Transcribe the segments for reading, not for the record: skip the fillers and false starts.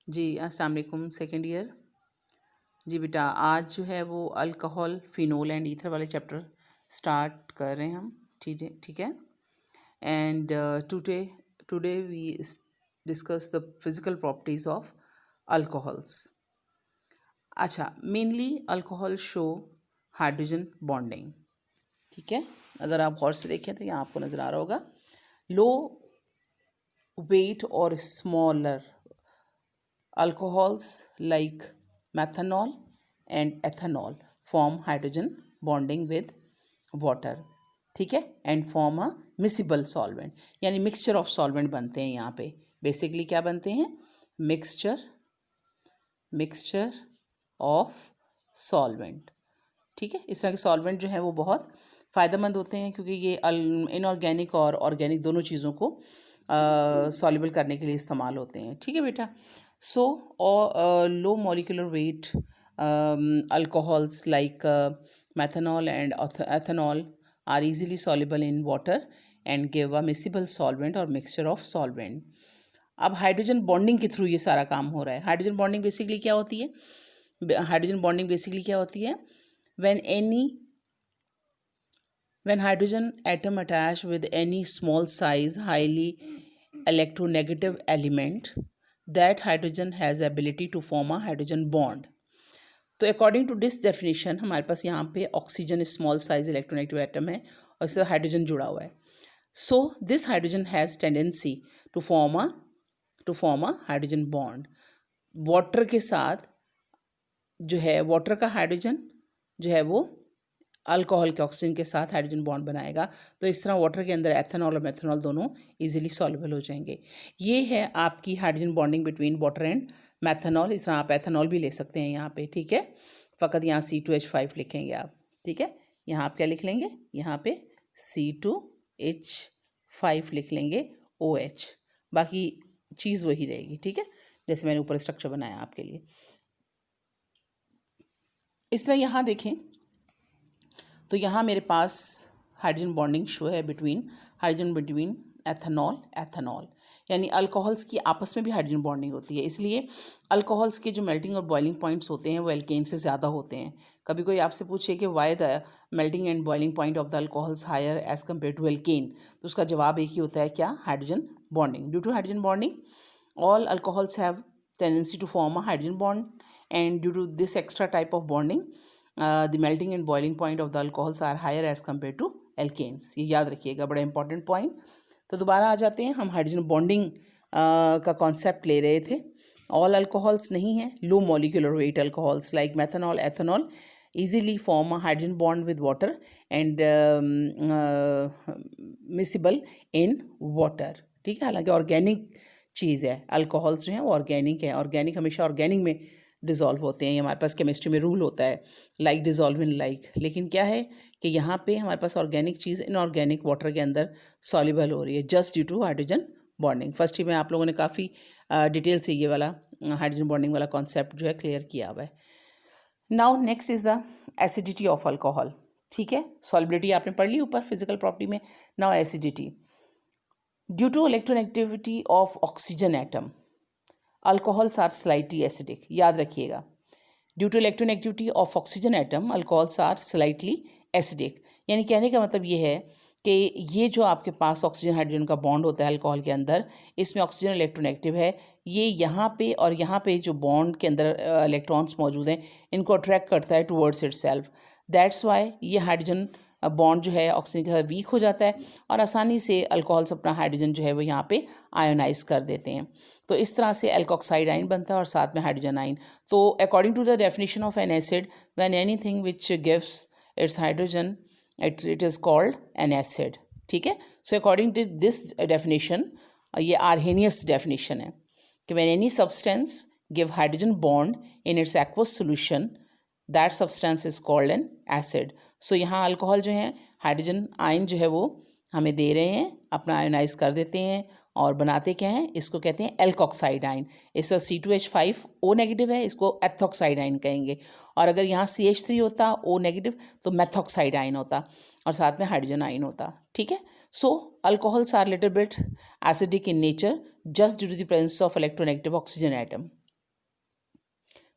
जी अस्सलाम वालेकुम second year. जी बेटा, आज जो है वो अल्कोहल, फिनोल एंड ईथर वाले चैप्टर स्टार्ट कर रहे हैं हम। ठीक है। And today today we discuss the physical properties of alcohols. अच्छा, mainly alcohol show hydrogen bonding. ठीक है, अगर आप गौर से देखें तो यहाँ आपको नज़र आ रहा होगा लो वेट और smaller alcohols like methanol and ethanol form hydrogen bonding with water। ठीक है, and form a miscible solvent, यानी मिक्सचर ऑफ सॉल्वेंट बनते हैं। यहाँ पे बेसिकली क्या बनते हैं? Mixture of solvent. ठीक है, इस तरह के सॉल्वेंट जो है वो बहुत फ़ायदेमंद होते हैं, क्योंकि ये इनऑर्गेनिक और ऑर्गेनिक दोनों चीज़ों को सॉल्युबल करने के लिए इस्तेमाल होते हैं। ठीक है बेटा। So low molecular weight alcohols like methanol and ethanol are easily soluble in water and give a miscible solvent or mixture of solvent। अब हाइड्रोजन बॉन्डिंग के थ्रू ये सारा काम हो रहा है। हाइड्रोजन बॉन्डिंग बेसिकली क्या होती है? when hydrogen atom attach with any small size highly electronegative element, that hydrogen has ability to form a hydrogen bond। तो अकॉर्डिंग टू दिस डेफिनेशन हमारे पास यहाँ पे oxygen small size electronegative atom है और इससे हाइड्रोजन जुड़ा हुआ है। So this hydrogen has tendency to form a hydrogen bond. Water के साथ जो है, वाटर का हाइड्रोजन जो है वो अल्कोहल के ऑक्सीजन के साथ हाइड्रोजन बॉन्ड बनाएगा। तो इस तरह वाटर के अंदर एथेनॉल और मेथेनॉल दोनों इजीली सॉल्युबल हो जाएंगे। ये है आपकी hydrogen bonding between water and methanol. इस तरह आप एथेनॉल भी ले सकते हैं यहाँ पे। ठीक है, फ़कत यहाँ C2H5 लिखेंगे आप। ठीक है, यहाँ आप क्या लिख लेंगे? यहाँ पे C2H5 लिख लेंगे OH, बाकी चीज़ वही रहेगी। ठीक है, जैसे मैंने ऊपर स्ट्रक्चर बनाया आपके लिए। इस तरह यहाँ देखें तो यहाँ मेरे पास हाइड्रोजन बॉन्डिंग शो है बिटवीन एथेनॉल, यानी अल्कोहल्स की आपस में भी हाइड्रोजन बॉन्डिंग होती है। इसलिए अल्कोहल्स के जो मेल्टिंग और बॉइलिंग पॉइंट्स होते हैं वो एल्केन से ज़्यादा होते हैं। कभी कोई आपसे पूछे कि why the melting and boiling point of the alcohols higher as compare to alkane, तो उसका जवाब एक ही होता है, क्या? Hydrogen bonding. Due to hydrogen bonding all alcohols have tendency to form a hydrogen bond, and due to this extra type of bonding the melting and boiling point of the alcohols are higher as compared to alkanes। ये याद रखिएगा, बड़ा important point. तो दोबारा आ जाते हैं, हम hydrogen bonding का कॉन्सेप्ट ले रहे थे। ऑल अल्कोहल्स नहीं है, लो molecular weight alcohols like methanol, ethanol easily form a hydrogen bond with water and miscible in water। ठीक है, हालांकि ऑर्गेनिक चीज़ है, अल्कोहल्स जो हैं वो ऑर्गेनिक है। ऑर्गेनिक हमेशा ऑर्गेनिक में डिज़ोल्व होते हैं, ये हमारे पास केमिस्ट्री में रूल होता है, लाइक डिज़ोल्व इन लाइक। लेकिन क्या है कि यहाँ पे हमारे पास ऑर्गेनिक चीज़ इनऑर्गेनिक वाटर के अंदर सॉल्युबल हो रही है just due to hydrogen bonding. First ही में आप लोगों ने काफ़ी डिटेल से ये वाला हाइड्रोजन बॉन्डिंग वाला कॉन्सेप्ट जो है क्लियर किया हुआ है। Now next is the acidity of alcohol. ठीक है, सॉल्युबिलिटी आपने पढ़ ली ऊपर फिजिकल प्रॉपर्टी में। Now acidity, due to electronegativity of oxygen atom alcohols are slightly acidic. याद रखिएगा, due to electronegativity of oxygen atom alcohols are slightly acidic. यानी कहने का मतलब ये है कि ये जो आपके पास ऑक्सीजन हाइड्रोजन का बॉन्ड होता है अल्कोहल के अंदर, इसमें ऑक्सीजन इलेक्ट्रोनेगेटिव है, ये यहाँ पे और यहाँ पे जो बॉन्ड के अंदर इलेक्ट्रॉन्स मौजूद हैं इनको अट्रैक्ट करता है टुवर्ड्स इटसेल्फ। दैट्स वाई ये हाइड्रोजन बॉन्ड जो है ऑक्सीजन के साथ वीक हो जाता है और आसानी से अल्कोहल्स अपना हाइड्रोजन जो है वो यहाँ पे आयोनाइज कर देते हैं। तो इस तरह से एल्कोक्साइड आइन बनता है और साथ में हाइड्रोजन आइन। तो according to the definition of an acid, when anything which gives its hydrogen it is called an acid. ठीक है, so according to this definition, ये आर्हेनियस डेफिनेशन है कि when any substance give hydrogen bond in its aqueous solution that substance is called an acid. So यहाँ alcohol जो है hydrogen ion जो है वो हमें दे रहे हैं, अपना आयोनाइज कर देते हैं और बनाते क्या हैं, इसको कहते हैं एल्कोक्साइड आयन। इसका C2H5O नेगेटिव है, इसको एथोक्साइड आयन कहेंगे। और अगर यहाँ CH3 होता O नेगेटिव तो मेथोक्साइड आयन होता और साथ में हाइड्रोजन आयन होता। ठीक है, so alcohols are little bit acidic in nature just due to the presence of electronegative oxygen atom.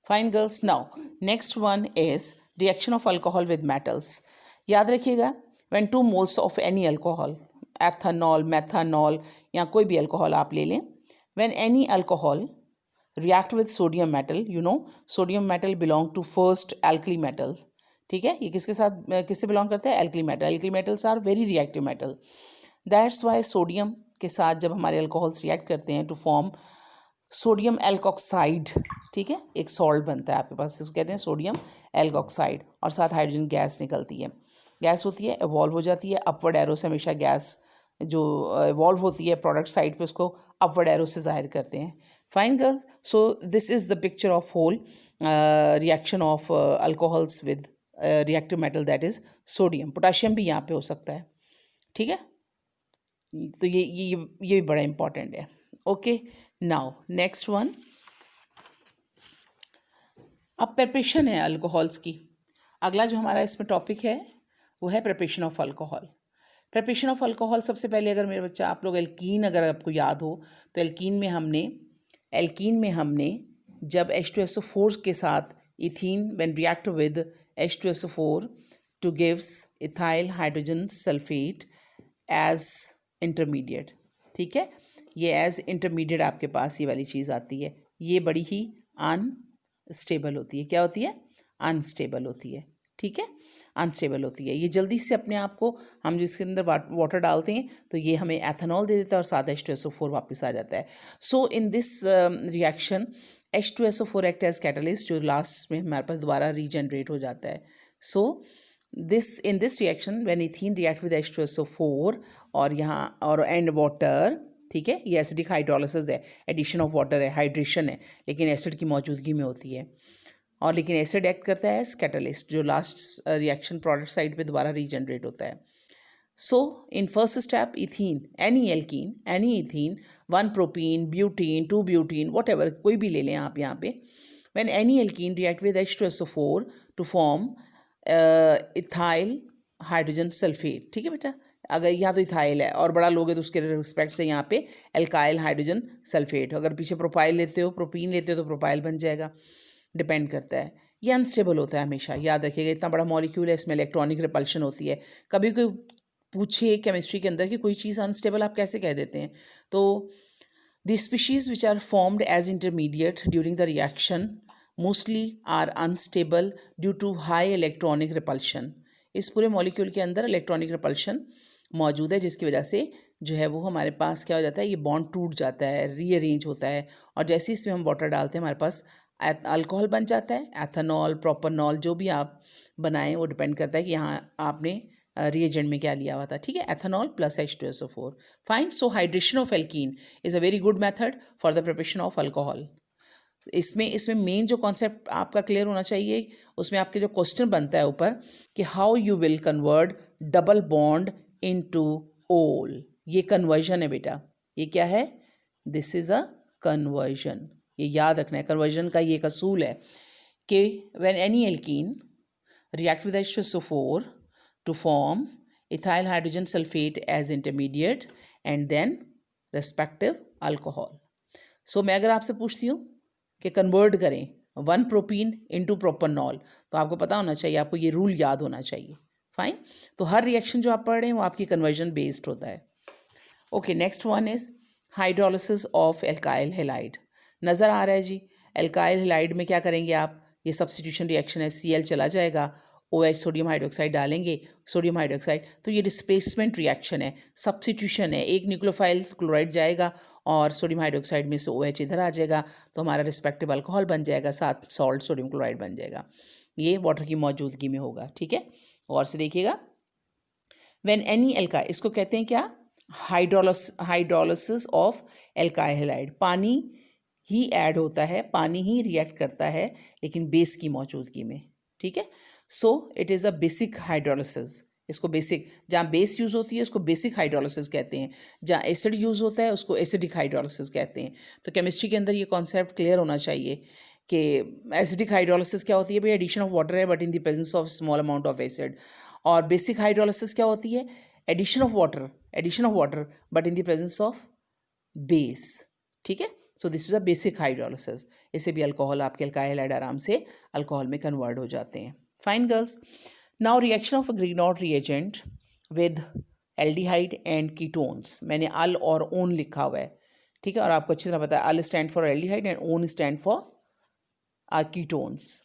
Fine girls. Now next one is reaction of alcohol with metals. याद रखिएगा, when 2 moles of any alcohol, ethanol, methanol या कोई भी alcohol आप ले लें, when any alcohol react with sodium metal, you know sodium metal belong to first alkali metal. ठीक है, ये किसके साथ किससे बिलोंग करते हैं? Alkali metal. Alkali metals are very reactive metal. That's why sodium के साथ जब हमारे अल्कोहल्स रिएक्ट करते हैं टू फॉर्म सोडियम एल्कोक्साइड, ठीक है, एक सॉल्ट बनता है आपके पास, इसको कहते हैं सोडियम एल्कोक्साइड, और साथ हाइड्रोजन गैस निकलती है. गैस होती है, एवॉल्व हो जाती है अपवर्ड एरो से. हमेशा गैस जो एवॉल्व होती है प्रोडक्ट साइड पे, उसको अपवर्ड एरो से जाहिर करते हैं. Fine girl. So this is the picture of whole reaction of alcohols with reactive metal, that is sodium. Potassium भी यहाँ पे हो सकता है. ठीक है, तो ये भी बड़ा इंपॉर्टेंट है. Okay, now next one. अब प्रिपरेशन है अल्कोहल्स की. अगला जो हमारा इसमें टॉपिक है वो है preparation of alcohol. Preparation of alcohol, सबसे पहले अगर मेरे बच्चा आप लोग एल्कीन, अगर आपको याद हो तो एल्कीन में हमने जब H2SO4 के साथ ethene when react with H2SO4 to gives ethyl hydrogen sulphate as intermediate. ठीक है, ये एज इंटरमीडिएट आपके पास ये वाली चीज़ आती है. ये बड़ी ही अनस्टेबल होती है. क्या होती है? अनस्टेबल होती है. ठीक है, अनस्टेबल होती है. ये जल्दी से अपने आप को, हम जिसके अंदर वाटर डालते हैं तो ये हमें एथेनॉल दे देता है और साथ H2SO4 वापस आ जाता है. So in this reaction H2SO4 act as catalyst, जो लास्ट में हमारे पास दोबारा रीजनरेट हो जाता है. सो in this reaction when ethene react with H2SO4 और यहाँ और एंड वाटर, ठीक है, ये एसिडिक हाइड्रोलिसिस है, एडिशन ऑफ वाटर है, हाइड्रेशन है, लेकिन एसिड की मौजूदगी में होती है. और लेकिन एसिड एक्ट करता है एज कैटलिस्ट, जो लास्ट रिएक्शन प्रोडक्ट साइड पे दोबारा रीजनरेट होता है. So in first step ethene, any alkene, any ethene, 1 propene, butene, 2 butene, whatever, कोई भी ले लें आप यहाँ पे. When any alkene react with H2SO4 to form ethyl hydrogen sulphate. ठीक है बेटा, अगर यहाँ तो इथाइल है और बड़ा लोगे तो उसके रिस्पेक्ट से यहाँ पे एल्काइल हाइड्रोजन सल्फेट. अगर पीछे प्रोपाइल लेते हो, प्रोपीन लेते हो तो प्रोपाइल बन जाएगा. डिपेंड करता है. ये अनस्टेबल होता है हमेशा, याद रखिएगा. इतना बड़ा मॉलिक्यूल है, इसमें इलेक्ट्रॉनिक रिपल्शन होती है. कभी कोई पूछे केमिस्ट्री के अंदर कि कोई चीज़ अनस्टेबल, आप कैसे कह देते हैं? तो the species which are formed as intermediate during the reaction mostly are unstable due to high electronic repulsion. इस पूरे मॉलिक्यूल के अंदर इलेक्ट्रॉनिक रिपल्शन मौजूद है, जिसकी वजह से जो है वो हमारे पास क्या हो जाता है, ये बॉन्ड टूट जाता है, रीअरेंज होता है, और जैसे इसमें हम वाटर डालते हैं हमारे पास अल्कोहल बन जाता है. एथेनॉल, प्रोपेनॉल, जो भी आप बनाएं वो डिपेंड करता है कि यहाँ आपने रिएजेंट में क्या लिया हुआ था. ठीक है, ethanol plus H2SO4. Fine. So hydration of alkene is a very good method for the preparation of alcohol. इसमें मेन जो कॉन्सेप्ट आपका क्लियर होना चाहिए, उसमें आपके जो क्वेश्चन बनता है ऊपर कि how you will convert double bond into ओल. ये कन्वर्जन है बेटा. ये क्या है? This is a conversion. ये याद रखना है. कन्वर्जन का ये एक असूल है कि when any alkene react with H2SO4 to form ethyl hydrogen sulphate as intermediate and then respective alcohol. So मैं अगर आपसे पूछती हूँ कि कन्वर्ट करें 1 प्रोपीन इनटू प्रोपेनॉल, तो आपको पता होना चाहिए, आपको ये रूल याद होना चाहिए. फाइन. तो हर रिएक्शन जो आप पढ़ रहे हैं वो आपकी कन्वर्जन बेस्ड होता है. Okay, next one is hydrolysis of alkyl halide. नज़र आ रहा है जी. एल्काइल हैलाइड में क्या करेंगे आप? ये सब्स्टिट्यूशन रिएक्शन है, Cl चला जाएगा, OH सोडियम हाइड्रोक्साइड डालेंगे, सोडियम हाइड्रोक्साइड. तो ये डिस्प्लेसमेंट रिएक्शन है, सब्स्टिट्यूशन है. एक न्यूक्लियोफाइल क्लोराइड जाएगा और सोडियम हाइड्रोक्साइड में से OH इधर आ जाएगा, तो हमारा रिस्पेक्टिव अल्कोहल बन जाएगा, साथ सॉल्ट सोडियम क्लोराइड बन जाएगा. ये वाटर की मौजूदगी में होगा. ठीक है, और से देखिएगा. व्हेन एनी एल्का, इसको कहते हैं क्या? Hydrolysis of alkyl halide. पानी ही ऐड होता है, पानी ही रिएक्ट करता है, लेकिन बेस की मौजूदगी में. ठीक है, सो it is a basic hydrolysis. इसको बेसिक, जहाँ बेस यूज़ होती है उसको बेसिक हाइड्रोलिसिस कहते हैं, जहाँ एसिड यूज़ होता है उसको एसिडिक हाइड्रोलिसिस कहते हैं. तो केमिस्ट्री के अंदर ये कॉन्सेप्ट क्लियर होना चाहिए कि एसिडिक हाइड्रोलिसिस क्या होती है? भाई एडिशन ऑफ वाटर है but in the presence of small amount of acid. और बेसिक हाइड्रोलिसिस क्या होती है? Addition of water but in the presence of base. ठीक है, so this is a basic hydrolysis. इससे भी अल्कोहल, आपके अल्काइल हैलाइड आराम से अल्कोहल में कन्वर्ट हो जाते हैं। Fine girls, now reaction of a Grignard reagent with aldehyde and ketones. मैंने अल और ओन लिखा हुआ है, ठीक है, और आपको अच्छी तरह पता है al stand for aldehyde and one stand for ketones.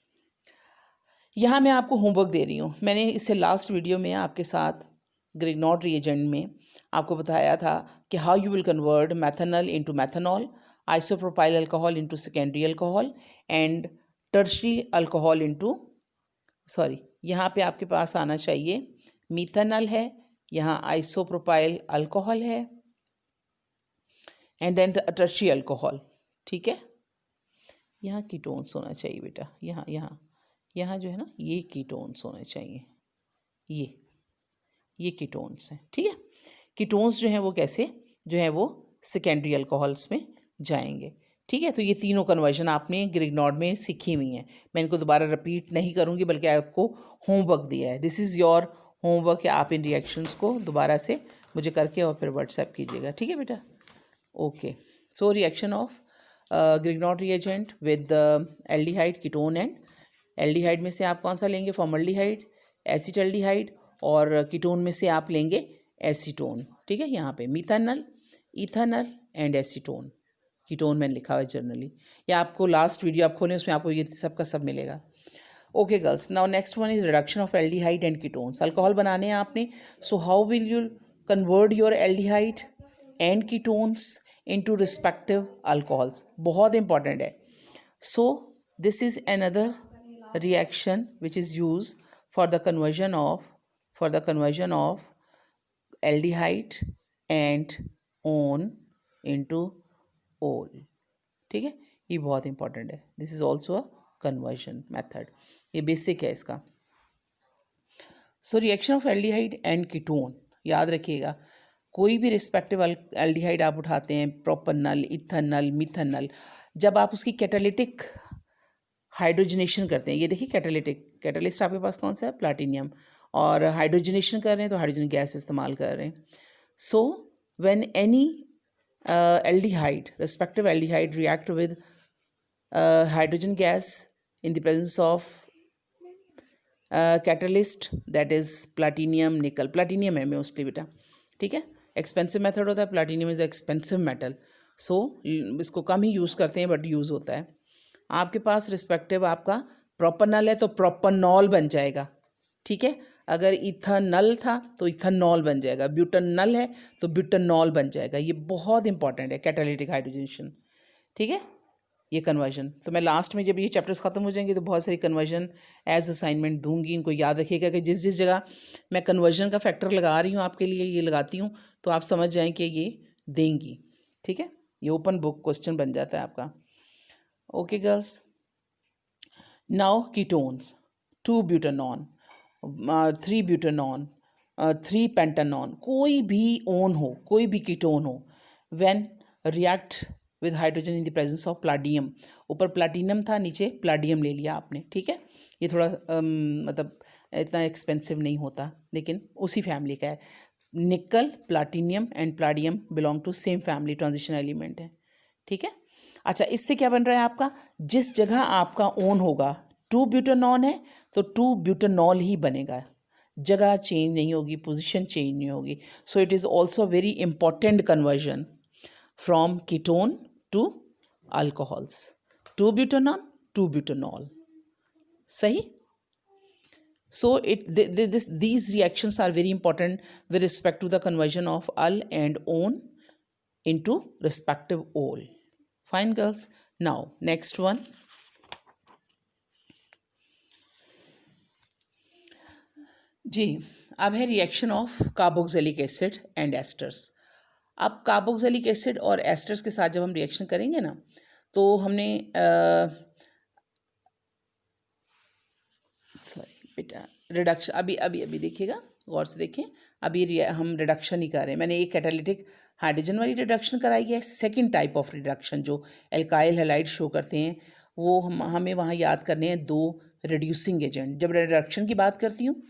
यहाँ मैं आपको होमवर्क दे रही हूँ। मैंने इससे लास्ट वीडियो में आपके साथ ग्रिग्नॉड रिएजेंट में आपको बताया था कि how you will convert methanol into methanol, isopropyl alcohol into secondary alcohol and tertiary alcohol into, sorry, यहाँ पे आपके पास आना चाहिए मीथेनॉल है, यहाँ आइसोप्रोपाइल अल्कोहल है एंड देन टर्शरी अल्कोहल, ठीक है। यहाँ कीटोन्स होना चाहिए बेटा, यहाँ यहाँ यहाँ जो है ना, ये कीटोन्स होने चाहिए, ये कीटोन्स हैं, ठीक है। कीटोन्स जो हैं वो कैसे जो है वो सेकेंडरी अल्कोहल्स में जाएंगे, ठीक है। तो ये तीनों कन्वर्जन आपने ग्रिग्नॉड में सीखी हुई हैं। मैं इनको दोबारा रिपीट नहीं करूँगी, बल्कि आपको होमवर्क दिया है। दिस इज़ योर होमवर्क, या आप इन रिएक्शंस को दोबारा से मुझे करके और फिर व्हाट्सएप कीजिएगा, ठीक है बेटा। Okay, so reaction of Grignard reagent with aldehyde, ketone and aldehyde में से आप कौन सा लेंगे, फॉर्मल्डिहाइड, एसिटल्डिहाइड, और कीटोन में से आप लेंगे एसीटोन, ठीक है। यहाँ पे मीथानल, इथानल एंड एसीटोन, कीटोन मैंने लिखा हुआ है जनरली, या आपको लास्ट वीडियो आप खोलें उसमें आपको ये सब का सब मिलेगा। Okay girls, now next one is reduction of aldehyde and ketones. Alcohol बनाने हैं आपने, so how will you convert your aldehyde and ketones into respective alcohols, बहुत इंपॉर्टेंट है। So this is another reaction which is used for the conversion of aldehyde and on into ol, ठीक है। ये बहुत important है, this is also a conversion method, ये basic है इसका। सो reaction of aldehyde and ketone, याद रखिएगा, कोई भी रिस्पेक्टिव एल्डिहाइड आप उठाते हैं, प्रोपनल, इथेनॉल, मिथेनॉल, जब आप उसकी कैटालिटिक हाइड्रोजनेशन करते हैं, ये देखिए कैटालिस्ट आपके पास कौन सा है, प्लाटिनियम, और हाइड्रोजनेशन कर रहे हैं तो हाइड्रोजन गैस इस्तेमाल कर रहे हैं। So when any aldehyde, respective aldehyde react with hydrogen gas in the presence of catalyst, that is platinum, निकल, प्लाटिनियम है मोस्टली बेटा, ठीक है। एक्सपेंसिव मेथड होता है, प्लाटिनियम इज एक्सपेंसिव मेटल, सो इसको कम ही यूज़ करते हैं बट यूज़ होता है। आपके पास रिस्पेक्टिव आपका प्रोपनल है तो प्रोपनॉल बन जाएगा, ठीक है। अगर इथेनॉल था तो इथेनॉल बन जाएगा, ब्यूटेनॉल है तो ब्यूटेनॉल बन जाएगा। ये बहुत इंपॉर्टेंट है, कैटालिटिक हाइड्रोजनेशन, ठीक है, ये कन्वर्जन। तो मैं लास्ट में जब ये चैप्टर्स ख़त्म हो जाएंगे तो बहुत सारी कन्वर्जन एज असाइनमेंट दूंगी। इनको याद रखिएगा कि जिस जिस जगह मैं कन्वर्जन का फैक्टर लगा रही हूँ आपके लिए, ये लगाती हूँ, तो आप समझ जाएँ कि ये देंगी, ठीक है। ये ओपन बुक क्वेश्चन बन जाता है आपका। Okay girls, now ketones, 2-butanone, 3-butanone, 3-pentanone, कोई भी ओन हो, कोई भी कीटोन हो, when react with hydrogen in the presence of palladium, ऊपर प्लाटिनम था, नीचे प्लाडियम ले लिया आपने, ठीक है। ये थोड़ा मतलब इतना एक्सपेंसिव नहीं होता, लेकिन उसी फैमिली का है। Nickel, platinum and palladium belong to same family, transition element है, ठीक है। अच्छा, इससे क्या बन रहा है आपका, जिस जगह आपका ओन होगा 2-ब्यूटेनॉन है तो 2-ब्यूटेनॉल ही बनेगा, जगह चेंज नहीं होगी, पोजीशन चेंज नहीं होगी। So it is also very important conversion from ketone to alcohols, two butanone two butanol, सही। So these reactions are very important with respect to the conversion of al and on into respective ol. Fine girls. Now next one. जी, अब है reaction of carboxylic acid and asters. अब carboxylic acid और asters के साथ जब हम reaction करेंगे ना, तो हमने सॉरी बेटा, रिडक्शन अभी अभी अभी देखिएगा, गौर से देखें, अभी हम रिडक्शन ही कर रहे हैं। मैंने एक कैटालिटिक हाइड्रोजन वाली रिडक्शन कराई है। सेकंड टाइप ऑफ रिडक्शन जो एल्काइल हैलाइड शो करते हैं, वो हमें वहाँ याद करने हैं दो रिड्यूसिंग एजेंट। जब रिडक्शन की बात करती हूँ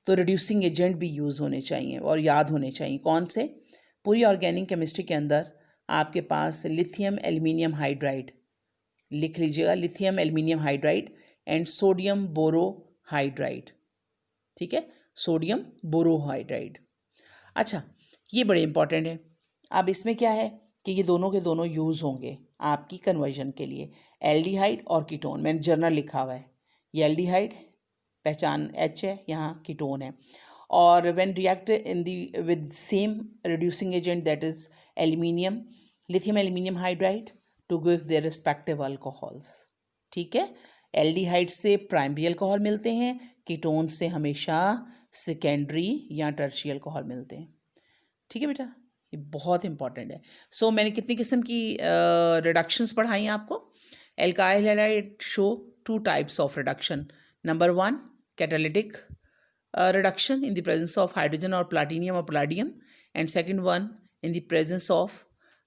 तो रिड्यूसिंग एजेंट भी यूज़ होने चाहिए और याद होने चाहिए। कौन से? पूरी ऑर्गेनिक केमिस्ट्री के अंदर आपके पास लिथियम एल्यूमिनियम हाइड्राइड, लिख लीजिएगा, lithium aluminium hydride and sodium borohydride, ठीक है, सोडियम बोरोहाइड्राइड। अच्छा, ये बड़े इंपॉर्टेंट है। अब इसमें क्या है कि ये दोनों के दोनों यूज़ होंगे आपकी कन्वर्जन के लिए, एल्डिहाइड और कीटोन। मैंने जर्नल लिखा हुआ है, ये एल्डिहाइड पहचान H है, यहाँ कीटोन है। और when react in the with same reducing agent that is aluminium, lithium aluminium hydride to give their respective alcohols, ठीक है। एल्डिहाइड से प्राइमरी अल्कोहल मिलते हैं, कीटोन से हमेशा सेकेंडरी या टर्शियरी अल्कोहल मिलते हैं, ठीक है बेटा, ये बहुत इंपॉर्टेंट है। सो मैंने कितनी किस्म की रिडक्शंस पढ़ाई हैं आपको। Alkyl halide show 2 types of reduction. Number 1 catalytic reduction in the presence of hydrogen or platinum or palladium, and second one in the presence of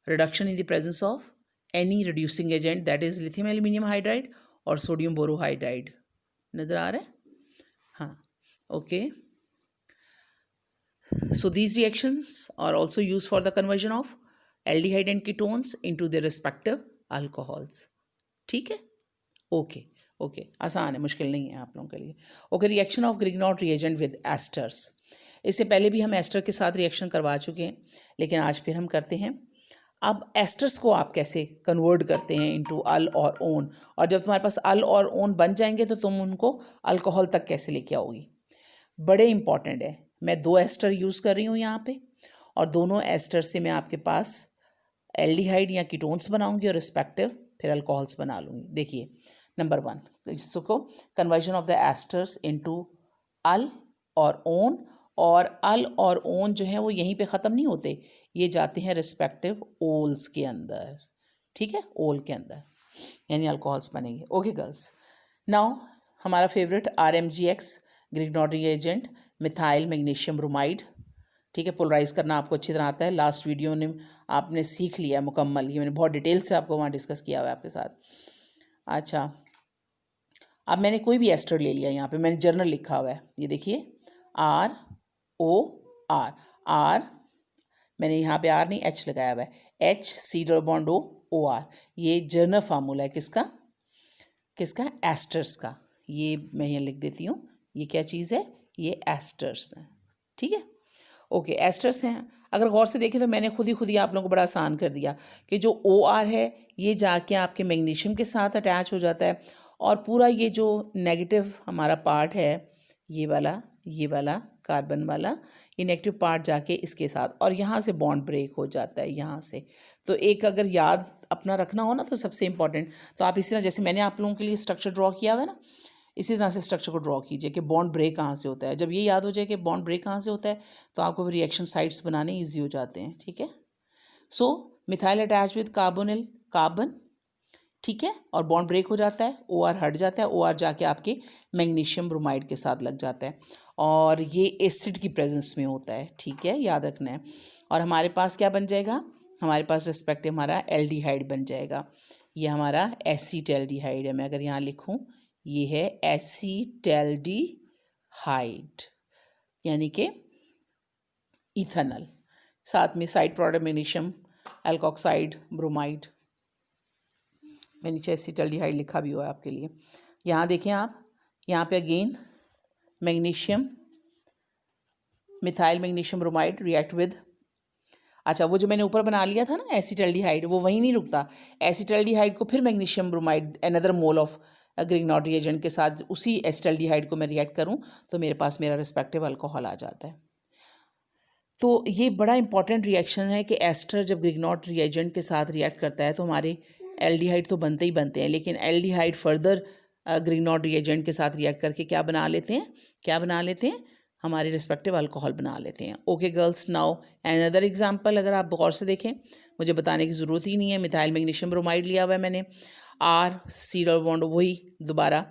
reduction in the presence of any reducing agent that is lithium aluminum hydride or sodium borohydride। नजर आ रहा है? हाँ, okay, so these reactions are also used for the conversion of aldehyde and ketones into their respective alcohols, ठीक है, okay okay, आसान है, मुश्किल नहीं है आप लोगों के लिए। Okay, reaction of Grignard reagent with esters. इससे पहले भी हम एस्टर के साथ रिएक्शन करवा चुके हैं, लेकिन आज फिर हम करते हैं। अब एस्टर्स को आप कैसे कन्वर्ट करते हैं इनटू अल और ओन, और जब तुम्हारे पास अल और ओन बन जाएंगे तो तुम उनको अल्कोहल तक कैसे लेके आओगी। बड़े इंपॉर्टेंट है। मैं 2 एस्टर यूज़ कर रही हूँ यहाँ पे, और दोनों एस्टर से मैं आपके पास एल्डिहाइड या कीटोन्स बनाऊंगी और रिस्पेक्टिव फिर अल्कोहल्स बना लूँगी। देखिए, नंबर 1 इसको conversion of the esters into al और ओन, और अल और ओन जो है वो यहीं पे ख़त्म नहीं होते, ये जाते हैं रिस्पेक्टिव ओल्स के अंदर, ठीक है, ओल के अंदर, यानी अल्कोहल्स बनेंगे। ओके गर्ल्स, नाउ हमारा favourite RMGX Grignard reagent methyl magnesium bromide, ठीक है, पोलराइज करना आपको अच्छी तरह आता है। लास्ट वीडियो ने आपने सीख लिया मुकम्मल, ये मैंने बहुत डिटेल से आपको वहाँ डिस्कस किया हुआ है आपके साथ। अच्छा, अब मैंने कोई भी एस्टर ले लिया, यहाँ पे मैंने जर्नल लिखा हुआ है, ये देखिए ROR, R मैंने यहाँ पे R नहीं H लगाया हुआ है, H C double bond OR, ये जर्नल फार्मूला है किसका, किसका, एस्टर्स का। ये मैं यहाँ लिख देती हूँ, ये क्या चीज़ है, ये एस्टर्स है, ठीक है, ओके, एस्टर्स हैं। अगर गौर से देखें तो मैंने खुद ही आप लोगों को बड़ा आसान कर दिया कि जो OR है ये जाके आपके मैग्नीशियम के साथ अटैच हो जाता है, और पूरा ये जो नेगेटिव हमारा पार्ट है, ये वाला कार्बन वाला, ये नेगेटिव पार्ट जाके इसके साथ, और यहाँ से बॉन्ड ब्रेक हो जाता है यहाँ से। तो एक अगर याद अपना रखना हो ना, तो सबसे इम्पॉर्टेंट, तो आप इसी तरह जैसे मैंने आप लोगों के लिए स्ट्रक्चर ड्रॉ किया हुआ है ना, इसी तरह से स्ट्रक्चर को ड्रॉ कीजिए कि बॉन्ड ब्रेक कहाँ से होता है। जब ये याद हो जाए कि बॉन्ड ब्रेक कहाँ से होता है, तो आपको रिएक्शन साइट्स बनाने ईजी हो जाते हैं, ठीक है। So methyl attach with carbonyl carbon, ठीक है, और बॉन्ड ब्रेक हो जाता है, OR हट जाता है, OR जाके आपके मैग्नीशियम ब्रोमाइड के साथ लग जाता है, और ये एसिड की प्रेजेंस में होता है, ठीक है, याद रखना है। और हमारे पास क्या बन जाएगा, हमारे पास रिस्पेक्टिव हमारा एल्डिहाइड बन जाएगा, ये हमारा एसीटैल्डिहाइड है। मैं अगर यहाँ लिखूँ, ये है एसीटैल्डिहाइड, यानी कि इथेनॉल, साथ में side product magnesium alkoxide bromide, मैं नीचे एसीटैल्डिहाइड लिखा भी हुआ है आपके लिए। यहाँ देखें आप, यहाँ पे again magnesium, methyl magnesium bromide react with, अच्छा वो जो मैंने ऊपर बना लिया था ना एसीटैल्डिहाइड, वो वहीं नहीं रुकता, एसीटैल्डिहाइड को फिर magnesium bromide another mole of Grignard reagent के साथ उसी एसीटैल्डिहाइड को मैं रिएक्ट करूँ तो मेरे पास मेरा रिस्पेक्टिव अल्कोहल आ जाता है। तो ये बड़ा इंपॉर्टेंट रिएक्शन है कि एस्टर जब ग्रिग्नॉट रिएजेंट के साथ रिएक्ट करता है तो हमारे एल्डिहाइड तो बनते ही बनते हैं, लेकिन एल्डिहाइड फर्दर ग्रिग्नॉट रिएजेंट के साथ रिएक्ट करके क्या बना लेते हैं, हमारे रिस्पेक्टिव अल्कोहल बना लेते हैं। Okay girls, now another example, अगर आप गौर से देखें, मुझे बताने की ज़रूरत ही नहीं है, मिथाइल मैग्नीशियम ब्रोमाइड लिया हुआ है मैंने, C डबल बॉन्ड, वही दोबारा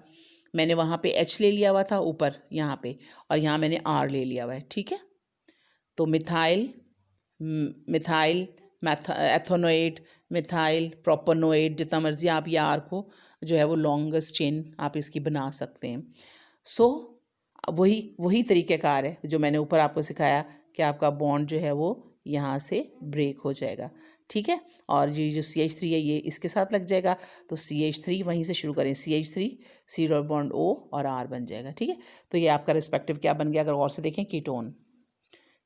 मैंने वहाँ पे H ले लिया हुआ था ऊपर यहाँ पे, और यहाँ मैंने R ले लिया हुआ है, ठीक है। तो मिथाइल एथोनोएट, मिथाइल प्रोपनोएट, जितना मर्जी आप ये R को जो है वो लॉन्गेस्ट चेन आप इसकी बना सकते हैं। सो वही तरीक़ेकार है जो मैंने ऊपर आपको सिखाया कि आपका बॉन्ड जो है वो यहाँ से ब्रेक हो जाएगा, ठीक है। और ये जो CH3 है ये इसके साथ लग जाएगा, तो CH3 वहीं से शुरू करें, CH3 C double bond O और R बन जाएगा, ठीक है। तो ये आपका रिस्पेक्टिव क्या बन गया, अगर और से देखें, कीटोन,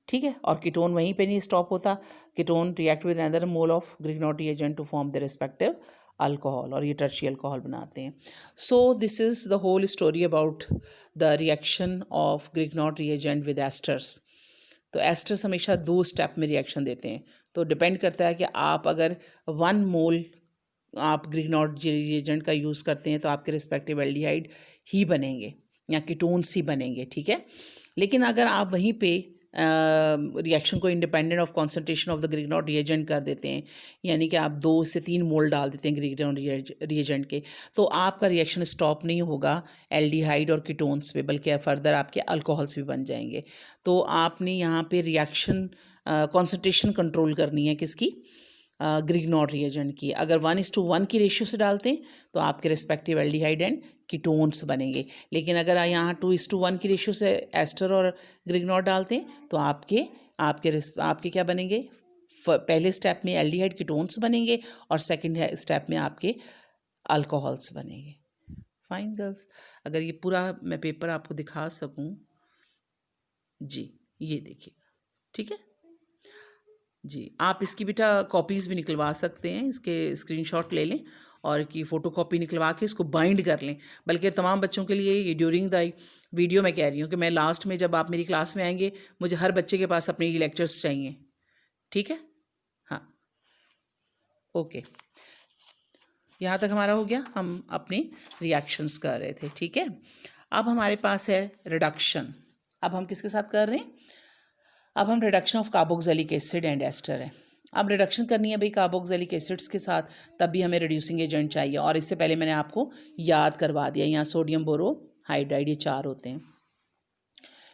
ठीक है। और कीटोन वहीं पे नहीं स्टॉप होता, ketone react with another mole of Grignard reagent to form the respective alcohol, और ये टर्शियल अल्कोहल बनाते हैं। So this is the whole story about the reaction of Grignard reagent with esters. तो esters हमेशा 2 step में reaction देते हैं, तो डिपेंड करता है कि आप अगर 1 मोल आप ग्रिग्नॉट रिएजेंट का यूज़ करते हैं तो आपके रिस्पेक्टिव एल्डिहाइड ही बनेंगे या कीटोन्स ही बनेंगे, ठीक है। लेकिन अगर आप वहीं पे रिएक्शन को independent of concentration of the Grignard reagent कर देते हैं, यानी कि आप 2 से 3 मोल डाल देते हैं ग्रिग्नॉट रिएजेंट के, तो आपका रिएक्शन स्टॉप नहीं होगा एल्डिहाइड और कीटोन्स पे, बल्कि फर्दर आपके अल्कोहल्स भी बन जाएंगे। तो आपने यहाँ पे रिएक्शन कॉन्सेंट्रेशन कंट्रोल करनी है किसकी, ग्रिग्नॉट रिएजेंट की। अगर 1:1 की रेशियो से डालते हैं तो आपके रिस्पेक्टिव एल्डिहाइड एंड कीटोन्स बनेंगे, लेकिन अगर यहाँ 2:1 की रेशियो से एस्टर और ग्रिग्नॉट डालते हैं तो आपके क्या बनेंगे, पहले स्टेप में एल्डिहाइड कीटोन्स बनेंगे और सेकंड स्टेप में आपके अल्कोहल्स बनेंगे। फाइन गर्ल्स, अगर ये पूरा मैं पेपर आपको दिखा सकूं, जी ये देखिए, ठीक है जी। आप इसकी बेटा कॉपीज़ भी निकलवा सकते हैं, इसके स्क्रीनशॉट ले लें और की फ़ोटो कॉपी निकलवा के इसको बाइंड कर लें। बल्कि तमाम बच्चों के लिए ये ड्यूरिंग द वीडियो मैं कह रही हूँ कि मैं लास्ट में जब आप मेरी क्लास में आएंगे, मुझे हर बच्चे के पास अपने ये लेक्चर्स चाहिए, ठीक है। हाँ, ओके, यहाँ तक हमारा हो गया, हम अपने रिएक्शंस कर रहे थे, ठीक है। अब हमारे पास है रिडक्शन। अब हम किसके साथ कर रहे हैं, अब हम reduction of carboxylic acid and ester है। अब रिडक्शन करनी है भाई कार्बोक्सिलिक एसिड्स के साथ, तब भी हमें रिड्यूसिंग एजेंट चाहिए, और इससे पहले मैंने आपको याद करवा दिया, यहाँ सोडियम बोरोहाइड्राइड ये 4 होते हैं।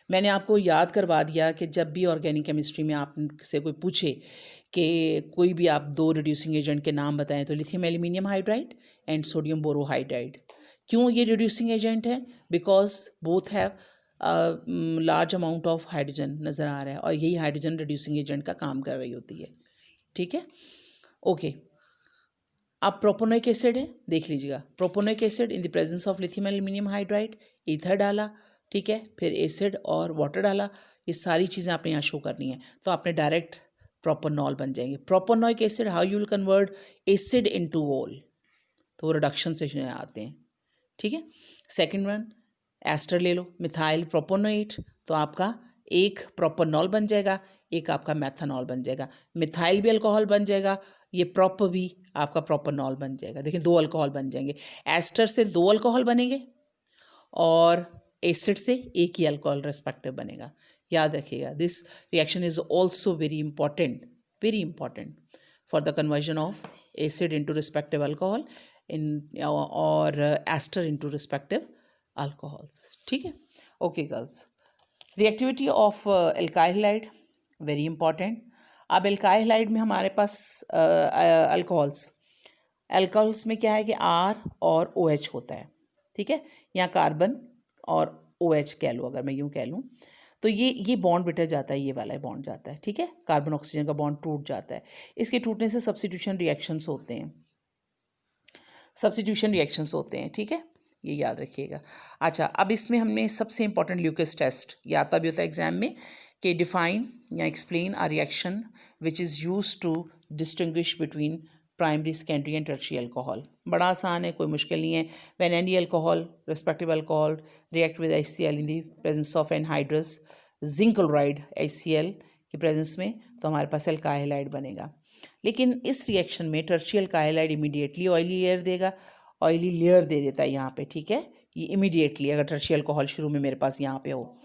मैंने आपको याद करवा दिया कि जब भी ऑर्गेनिक केमिस्ट्री में आपसे कोई पूछे कि कोई भी आप 2 रिड्यूसिंग एजेंट के नाम बताएं, तो lithium aluminium hydride and sodium borohydride. क्यों ये रिड्यूसिंग एजेंट है, because both have large amount of hydrogen नज़र आ रहा है, और यही हाइड्रोजन रिड्यूसिंग एजेंट का काम कर रही होती है, ठीक है। ओके, अब प्रोपोनोइक एसिड है, देख लीजिएगा, propanoic acid in the presence of lithium aluminium hydride, ether डाला, ठीक है, फिर एसिड और वाटर डाला, ये सारी चीज़ें आपने यहाँ शो करनी है, तो आपने डायरेक्ट प्रोपोनॉल बन जाएंगे। Propanoic acid, how you will convert acid into ओल, तो वो रिडक्शन से आते हैं, ठीक है। सेकंड वन, एस्टर ले लो, मिथाइल प्रोपोनोएट, तो आपका एक प्रोपोनॉल बन जाएगा, एक आपका मैथनॉल बन जाएगा। मिथाइल भी अल्कोहल बन जाएगा, ये प्रोप भी आपका प्रोपोनॉल बन जाएगा। देखिए 2 अल्कोहल बन जाएंगे, एस्टर से 2 अल्कोहल बनेंगे और एसिड से एक ही अल्कोहल रेस्पेक्टिव बनेगा। याद रखिएगा, this reaction is also very important for the conversion of acid into respective alcohol in और एस्टर इंटू रिस्पेक्टिव अल्कोहल्स, ठीक है। Okay girls, reactivity of alkyl halide very important. अब एल्काइल हाइड में हमारे पास alcohols में क्या है कि R और OH होता है, ठीक है। यहाँ कार्बन और OH कह लो, अगर मैं यूँ कह लूँ, तो ये बॉन्ड बिटर जाता है, ये वाला बॉन्ड जाता है, ठीक है। कार्बन ऑक्सीजन का बॉन्ड टूट जाता है, इसके टूटने से सब्स्टिट्यूशन रिएक्शंस होते हैं, ठीक है, ये याद रखिएगा। अच्छा, अब इसमें हमने सबसे इंपॉर्टेंट ल्यूकस टेस्ट, ये आता भी होता है एग्जाम में, कि डिफाइन या explain a reaction which is used to distinguish between primary, secondary and tertiary alcohol. बड़ा आसान है, कोई मुश्किल नहीं है। When any alcohol, respective alcohol react with HCl in the presence of anhydrous zinc chloride HCl की presence में, तो हमारे पास एल्काइल हाइड बनेगा। लेकिन इस रिएक्शन में tertiary alkyl halide immediately oily layer दे देता है यहाँ पे, ठीक है। ये इमीडिएटली, अगर टर्शियल अल्कोहल शुरू में मेरे पास यहाँ पे हो,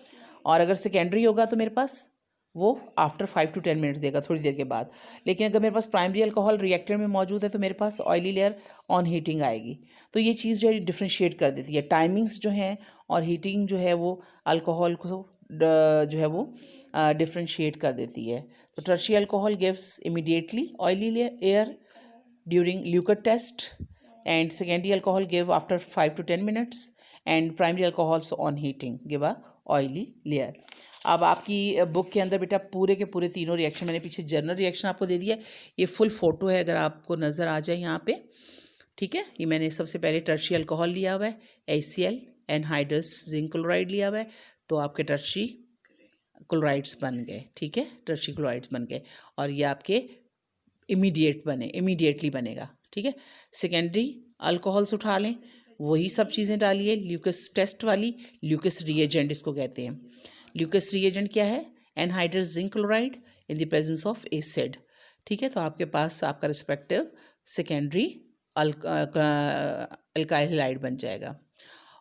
और अगर सेकेंडरी होगा तो मेरे पास वो आफ्टर 5 to 10 मिनट्स देगा, थोड़ी देर के बाद। लेकिन अगर मेरे पास प्राइमरी अल्कोहल रिएक्टर में मौजूद है तो मेरे पास ऑयली लेयर ऑन हीटिंग आएगी। तो ये चीज़ जो है डिफ्रेंशिएट कर देती है, टाइमिंग्स जो हैं और हीटिंग जो है वो अल्कोहल को जो है वो डिफ्रेंशिएट कर देती है। तो tertiary alcohol gives immediately oily layer during Lucas test, and secondary alcohol give after 5 to 10 minutes, and primary alcohols on heating give a oily layer. अब आपकी बुक के अंदर बेटा पूरे के पूरे तीनों रिएक्शन, मैंने पीछे जर्नल रिएक्शन आपको दे दिया है, ये फुल फोटो है अगर आपको नज़र आ जाए यहाँ पे, ठीक है। ये मैंने सबसे पहले टर्शी अल्कोहल लिया हुआ है, HCl एनहाइड्रस जिंक क्लोराइड लिया हुआ है, तो आपके टर्शी क्लोराइड्स बन गए, ठीक है, टर्शी क्लोराइड्स बन गए, और ये आपके इमीडिएटली बनेगा, ठीक है। सेकेंडरी अल्कोहल्स उठा लें, वही सब चीज़ें डालिए, ल्यूकस टेस्ट वाली, ल्यूकस रिएजेंट इसको कहते हैं। ल्यूकस रिएजेंट क्या है? Anhydrous zinc chloride in the presence of acid, ठीक है। तो आपके पास आपका रिस्पेक्टिव सेकेंडरी अल्काइल हैलाइड बन जाएगा,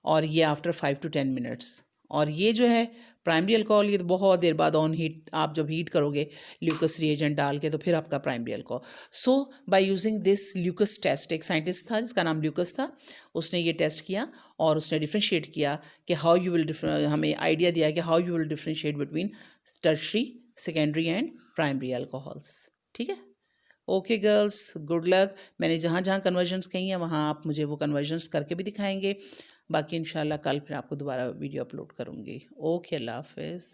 और ये आफ्टर 5 to 10 मिनट्स। और ये जो है प्राइमरी अल्कोहल, ये तो बहुत देर बाद ऑन हीट, आप जब हीट करोगे ल्यूकस रिएजेंट डाल के, तो फिर आपका primary alcohol. So by using this Lucas test, एक साइंटिस्ट था जिसका नाम ल्यूकस था, उसने ये टेस्ट किया और उसने डिफ्रेंशिएट किया कि हाउ यू विल, हमें आइडिया दिया कि how you will differentiate between tertiary, secondary and primary alcohols, ठीक है। Okay girls, good luck. मैंने जहाँ जहाँ कन्वर्जन्स कही हैं वहाँ आप मुझे वो कन्वर्जन्स करके भी दिखाएंगे। बाकी इंशाल्लाह कल फिर आपको दोबारा वीडियो अपलोड करूँगी। ओके, अल्लाह हाफिज़।